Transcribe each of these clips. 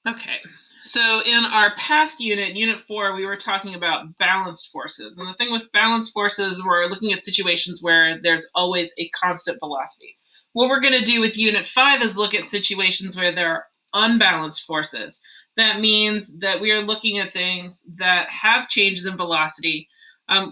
Okay, so in our past unit, Unit 4, we were talking about balanced forces. And the thing with balanced forces, we're looking at situations where there's always a constant velocity. What we're going to do with Unit 5 is look at situations where there are unbalanced forces. That means that we are looking at things that have changes in velocity,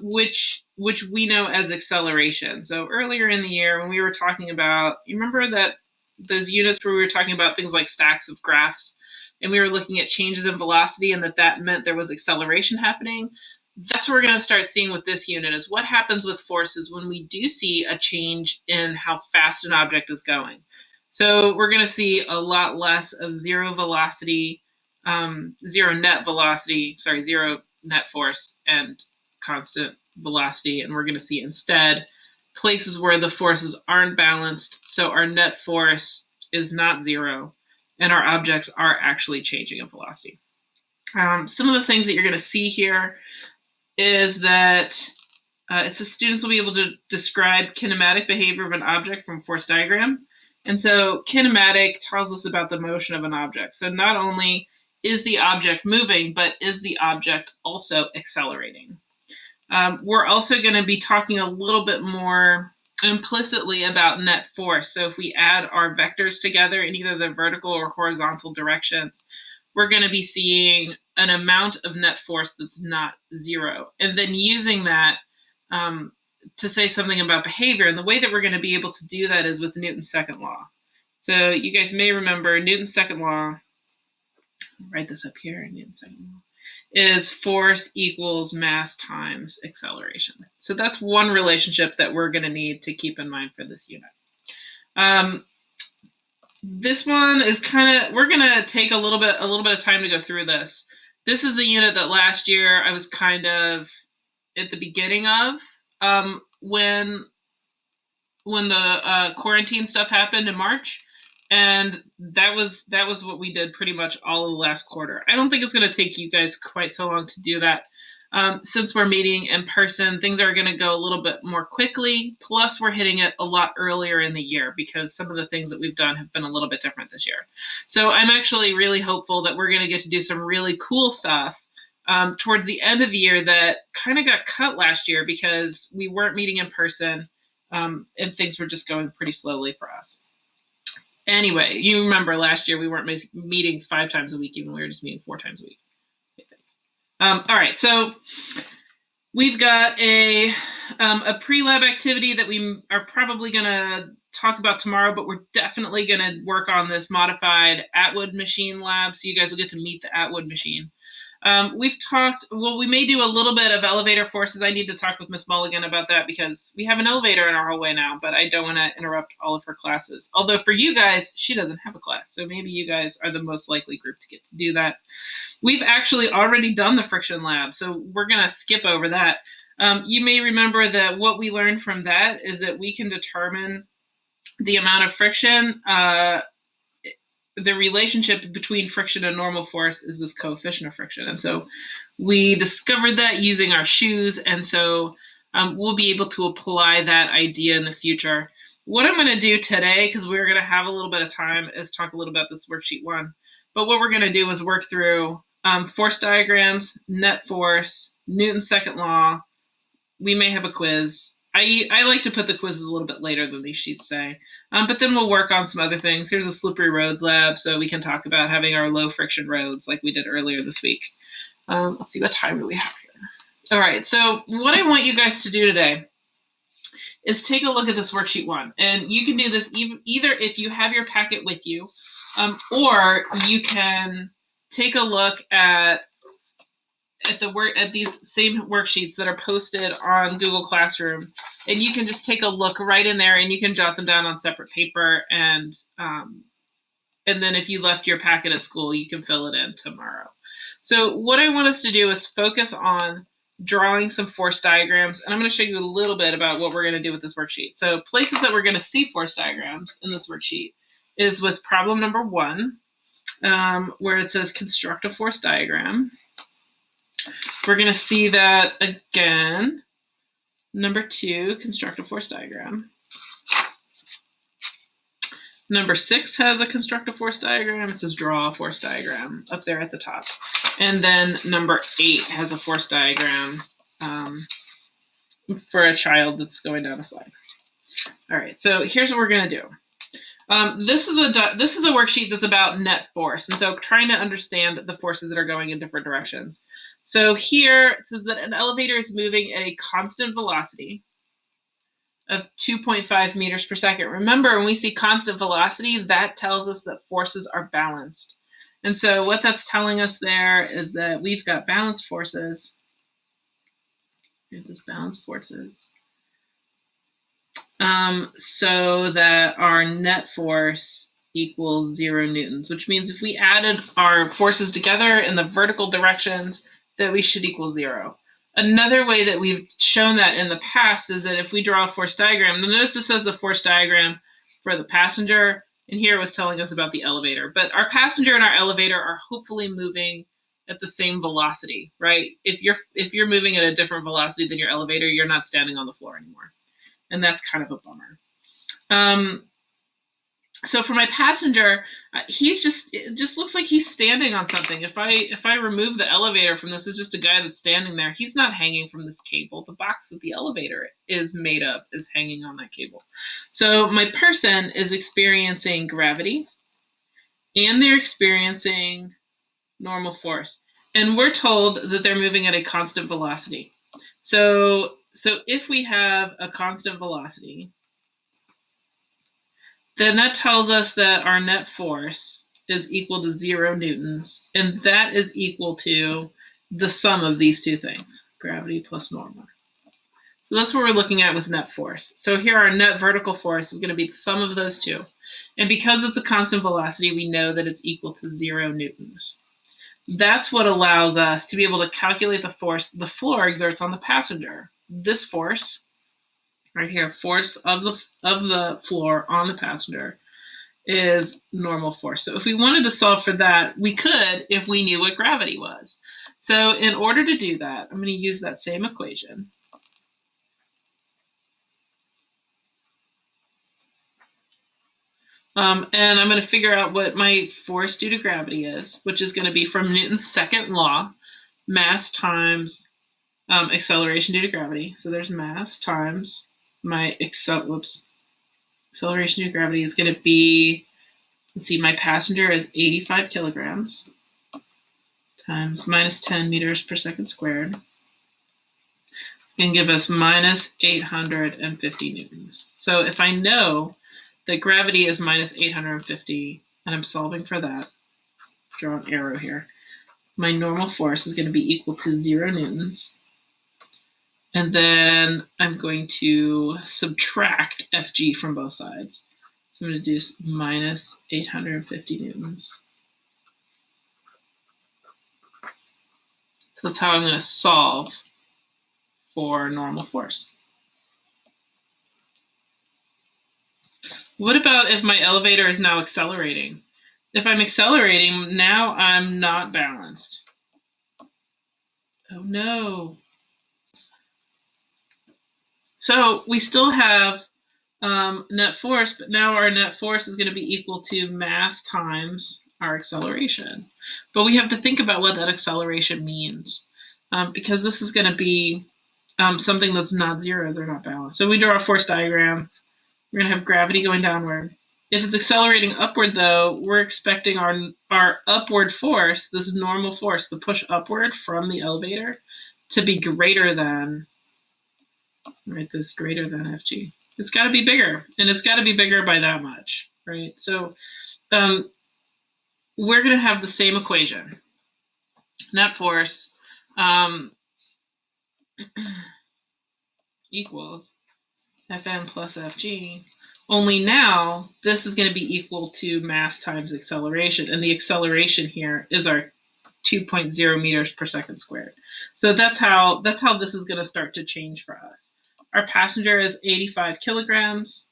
which we know as acceleration. So earlier in the year when we were talking about, you remember that those units where we were talking about things like stacks of graphs, and we were looking at changes in velocity and that meant there was acceleration happening. That's what we're going to start seeing with this unit, is what happens with forces when we do see a change in how fast an object is going. So we're going to see a lot less of zero velocity, zero net force and constant velocity. And we're going to see instead places where the forces aren't balanced, so our net force is not zero, and our objects are actually changing in velocity. Some of the things that you're going to see here is that it says students will be able to describe kinematic behavior of an object from a force diagram. And so kinematic tells us about the motion of an object. So not only is the object moving, but is the object also accelerating? We're also going to be talking a little bit more implicitly about net force. So if we add our vectors together in either the vertical or horizontal directions, we're going to be seeing an amount of net force that's not zero. And then using that to say something about behavior. And the way that we're going to be able to do that is with Newton's second law. So you guys may remember Newton's second law. I'll write this up here, Newton's second law is force equals mass times acceleration. So that's one relationship that we're going to need to keep in mind for this unit. This one is we're going to take a little bit of time to go through this. This is the unit that last year I was kind of at the beginning of when the quarantine stuff happened in March. And that was what we did pretty much all of the last quarter. I don't think it's going to take you guys quite so long to do that. Since we're meeting in person, things are going to go a little bit more quickly. Plus, we're hitting it a lot earlier in the year because some of the things that we've done have been a little bit different this year. So I'm actually really hopeful that we're going to get to do some really cool stuff towards the end of the year that kind of got cut last year because we weren't meeting in person and things were just going pretty slowly for us. Anyway, you remember last year we weren't meeting 5 times a week, even we were just meeting 4 times a week. All right, so we've got a pre-lab activity that we are probably going to talk about tomorrow, but we're definitely going to work on this modified Atwood machine lab, so you guys will get to meet the Atwood machine. We may do a little bit of elevator forces. I need to talk with Miss Mulligan about that because we have an elevator in our hallway now, but I don't want to interrupt all of her classes. Although for you guys, she doesn't have a class, so maybe you guys are the most likely group to get to do that. We've actually already done the friction lab, so we're going to skip over that. You may remember that what we learned from that is that we can determine the amount of friction. The relationship between friction and normal force is this coefficient of friction. And so we discovered that using our shoes. And so we'll be able to apply that idea in the future. What I'm going to do today, because we're going to have a little bit of time, is talk a little about this worksheet 1. But what we're going to do is work through force diagrams, net force, Newton's second law. We may have a quiz. I like to put the quizzes a little bit later than these sheets say. But then we'll work on some other things. Here's a slippery roads lab, so we can talk about having our low friction roads like we did earlier this week. Let's see, what time do we have here? All right, so what I want you guys to do today is take a look at this worksheet 1. And you can do this either if you have your packet with you, or you can take a look at these same worksheets that are posted on Google Classroom, and you can just take a look right in there, and you can jot them down on separate paper, and then if you left your packet at school, you can fill it in tomorrow. So what I want us to do is focus on drawing some force diagrams, and I'm going to show you a little bit about what we're going to do with this worksheet. So places that we're going to see force diagrams in this worksheet is with problem number 1, where it says construct a force diagram. We're going to see that again. Number 2, construct a force diagram. Number 6 has a constructive force diagram. It says draw a force diagram up there at the top. And then number 8 has a force diagram for a child that's going down a slide. All right, so here's what we're going to do. This is a worksheet that's about net force, and so trying to understand the forces that are going in different directions. So here it says that an elevator is moving at a constant velocity of 2.5 meters per second. Remember, when we see constant velocity, that tells us that forces are balanced. And so what that's telling us there is that we've got balanced forces. Here's this balanced forces. So that our net force equals 0 newtons, which means if we added our forces together in the vertical directions, that we should equal 0. Another way that we've shown that in the past is that if we draw a force diagram, notice this says the force diagram for the passenger, and here it was telling us about the elevator. But our passenger and our elevator are hopefully moving at the same velocity, right? If you're moving at a different velocity than your elevator, you're not standing on the floor anymore. And that's kind of a bummer. So for my passenger, it just looks like he's standing on something. If I remove the elevator from this, it's just a guy that's standing there. He's not hanging from this cable. The box that the elevator is made of is hanging on that cable. So my person is experiencing gravity, and they're experiencing normal force. And we're told that they're moving at a constant velocity. So if we have a constant velocity, then that tells us that our net force is equal to 0 newtons, and that is equal to the sum of these two things, gravity plus normal. So that's what we're looking at with net force. So here our net vertical force is going to be the sum of those two. And because it's a constant velocity, we know that it's equal to 0 newtons. That's what allows us to be able to calculate the force the floor exerts on the passenger. This force, right here, force of the floor on the passenger, is normal force. So if we wanted to solve for that, we could if we knew what gravity was. So in order to do that, I'm going to use that same equation. And I'm going to figure out what my force due to gravity is, which is going to be from Newton's second law, mass times acceleration due to gravity. So there's mass times my acceleration due to gravity is going to be, let's see, my passenger is 85 kilograms times minus 10 meters per second squared. It's going to give us minus 850 newtons. So if I know that gravity is minus 850, and I'm solving for that, draw an arrow here, my normal force is going to be equal to 0 newtons. And then I'm going to subtract Fg from both sides. So I'm going to do minus 850 newtons. So that's how I'm going to solve for normal force. What about if my elevator is now accelerating? If I'm accelerating, now I'm not balanced. Oh no. So we still have net force, but now our net force is going to be equal to mass times our acceleration. But we have to think about what that acceleration means, because this is going to be something that's not zero, they're not balanced. So we draw a force diagram. We're going to have gravity going downward. If it's accelerating upward, though, we're expecting our upward force, this normal force, the push upward from the elevator, to be greater than, right, this greater than Fg. It's got to be bigger, and it's got to be bigger by that much, right? So we're going to have the same equation. Net force equals Fn plus Fg, only now this is going to be equal to mass times acceleration, and the acceleration here is our 2.0 meters per second squared. So that's how this is going to start to change for us. Our passenger is 85 kilograms.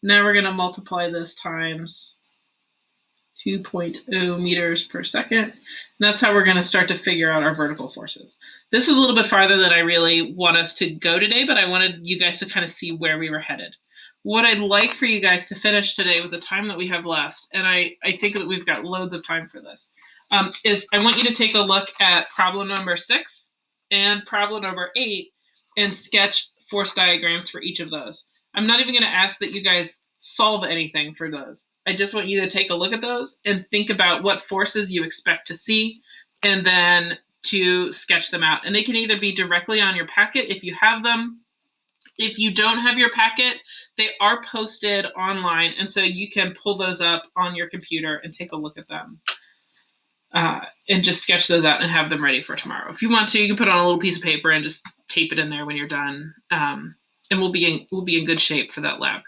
Now we're going to multiply this times 2.0 meters per second. And that's how we're going to start to figure out our vertical forces. This is a little bit farther than I really want us to go today, but I wanted you guys to kind of see where we were headed. what I'd like for you guys to finish today with the time that we have left, and I think that we've got loads of time for this, is I want you to take a look at problem number 6 and problem number 8 and sketch force diagrams for each of those. I'm not even going to ask that you guys solve anything for those. I just want you to take a look at those and think about what forces you expect to see, and then to sketch them out. And they can either be directly on your packet if you have them. If you don't have your packet, they are posted online, and so you can pull those up on your computer and take a look at them. And just sketch those out and have them ready for tomorrow. If you want to, you can put on a little piece of paper and just tape it in there when you're done. And we'll be in good shape for that lab.